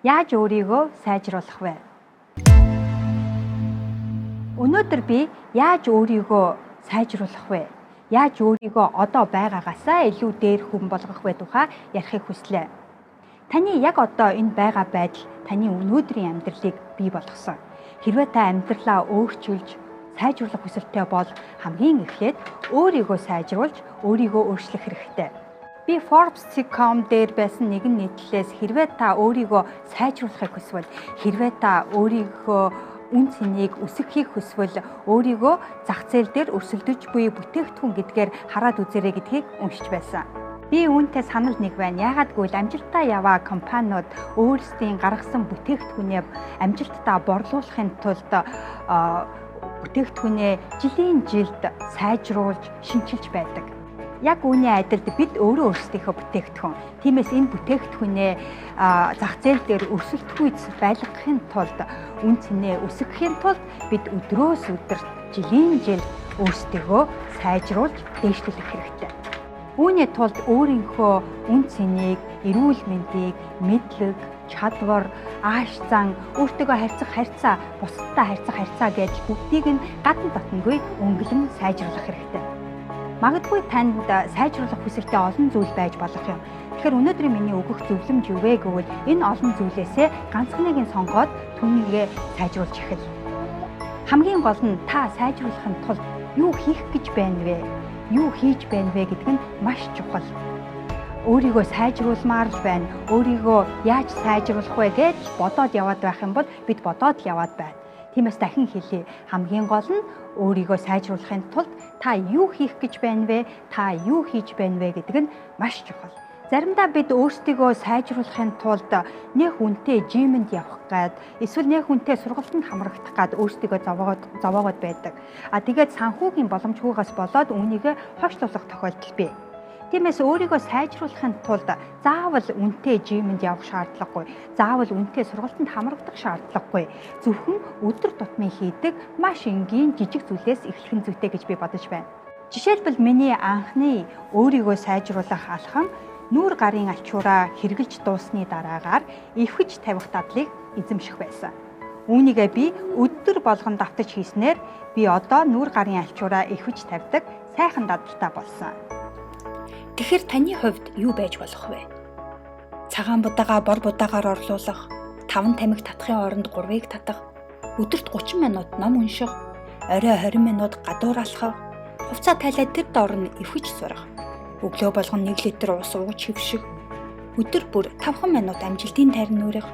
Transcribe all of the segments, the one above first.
Яаж өөрийгөө сайжруулах вэ? Өнөөдөр би яаж өөрийгөө сайжруулах вэ? Яаж өөрийгөө одоо байгаагаасаа илүү дээр хүн болгох вэ тухай ярихыг хүслээ. Таны яг одоо энэ байгаа байдал таны өнөөдрийн амьдралыг бий болгосон. Хэрвээ та амьдралаа өөрчилж, сайжруулах хүсэлтэй бол хамгийн эхлээд өөрийгөө сайжруулж, өөрийгөө өөрчлөх хэрэгтэй. Би Forbes.com дээр байсан нэгэн нийтлэлээс хэрвээ та өөрийгөө сайжруулахыг хүсвэл, хэрвээ та өөрийнхөө үн цэнийг өсгөхийг хүсвэл өөрийгөө зах зээл дээр өрсөлдөж буй бүтээгдэхүүн гэдгээр хараад үзээрэй гэдгийг уншиж байсан. Би үүнтэй санал нэг байна. Яагаад гэвэл амжилттай яваа компаниуд өөрсдийн гаргасан бүтээгдэхүүнээ амжилттай борлуулахын тулд бүтээгдэхүүнээ жилийн жилд сайжруулж, шинчилж байдаг. Яг үүний адилд бид өөрөө өөрсдийнхөө бүтээгдэхүүн. Тиймээс энэ бүтээгдэхүүнээ зах зээл дээр өрсөлдөхүйц байлгахын тулд, үн цэнээ өсгөхийн тулд бид өдрөөс өдөрт жилийн жил өөрсдийгөө сайжруулж, дээшлүүлэх хэрэгтэй. Үүний тулд өөрийнхөө үн цэнийг, эрүүл мэндийг, мэдлэг, чадвар, ааш зан, өөртөөгөө харьцах харьцаа, бусдтай харьцах харьцаа гэж бүгдийг нь гадна дотнгүй өнгөлөн сайжруулах хэрэгтэй. Магадгүй танд сайжруулах хүсэлтэй олон зүйл байж болох юм. Тэгэхээр өнөөдрийн миний өгөх зөвлөмж юу вэ гэвэл энэ олон зүйлээсээ ганцхан нэг нь сонгоод түүнийгээ сайжруулж эхэл. Хамгийн гол нь та сайжруулахын тулд юу хийх гэж байна вэ? Юу хийж байна вэ гэдэг нь маш чухал. Өөрийгөө сайжруулмаар л байна. Өөрийгөө яаж сайжруулах вэ гэж бодоод яваад байх юм бол бид бодоод л яваад байна. Тиймээс дахин хэлье. Хамгийн гол нь өөрийгөө сайжруулахын тулд та юу хийх гэж байна вэ? Та юу хийж байна вэ гэдэг нь маш чухал. Заримдаа бид өөрсдийгөө сайжруулахын тулд нэг хүнтэй жимэнд явах гээд эсвэл нэг хүнтэй сургалтанд хамрагдах гээд өөрсдийгөө зовоогоод байдаг. Тэгээд санхүүгийн боломжгүйгээс болоод үүнийг хойшлуулах тохиолдол бий. Тиймээс өөрийгөө сайжруулахын тулд заавал үнэтэй жимэнд явах шаардлагагүй, заавал үнэтэй сургалтанд хамрагдах шаардлагагүй. Зөвхөн өдөр тутмын хийдэг маш энгийн жижиг зүйлээс эхлэх нь зүйтэй гэж би бодож байна. Жишээлбэл миний анхны өөрийгөө сайжруулах алхам нүүр гарын альчуураа хэрглэж дуусны дараагаар эвхэж тавих дадлыг эзэмших байсан. Үүнийгээ би өдөр болгон давтаж хийснээр би одоо нүүр гарын альчуураа эвхэж тавьдаг сайхан дадалтай болсон. Тэгэхээр таны хувьд юу байж болох вэ? Цагаан будаага бор будаагаар орлуулах, 5 тамхи татахын оронд 3-ыг татах, өдөрт 30 минут ном унших, орой 20 минут гадуур алхах, хувцас тайлаад тэр доор нь эвхэж сурах, өглөө болгон 1 литр ус ууж хэвших, өдөр бүр 5 минут амжилтын тарин нүрэх,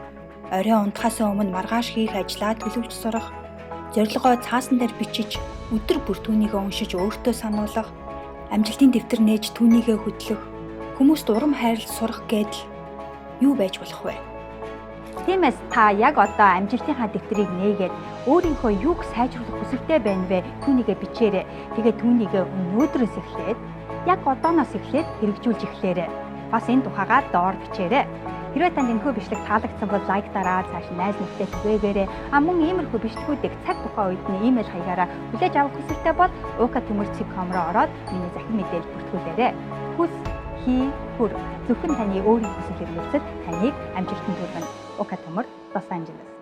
орой унтахаас өмнө маргааш хийх ажлаа төлөвлөж сурах, зорилгоо цаасан дээр бичиж өдөр бүр түүнийгээ уншиж өөртөө сануулах, амжилтын дэвтэр нээж түүнийгээ хөтлөх, хүмүүст урам хайрлаж сурах гэдэл юу байж болох вэ? Тиймээс та яг одоо амжилтынхаа дэвтрийг нээгээд өөрийнхөө юуг сайжруулах хүсэлтэй байна вэ? Түүнийгээ бичээрэй. Тэгээд түүнийгээ өнөөдрөөс эхлээд яг одооноос эхлээд хэрэгжүүлж эхлээрэй. Бас энэ тухайгаа доор бичээрэй. Хэрвээ танд энэхүү бичлэг таалагдсан бол лайк дараад цааш найз нөхдөд түгээгээрэй. Мөн иймэрхүү бичлэгүүдийг цаг тухайн үед нь имэйл хаягаараа хүлээж авах хүсэлтэй бол ukatomor.com руу ороод миний захин мэдээлэл бүртгүүлээрэй. Хүс, хий, хүр зөвхөн таны өөрийн хүсэл эрмэлзэл таныг амжилтанд хүргэнэ. Ukatomor, Los Angeles.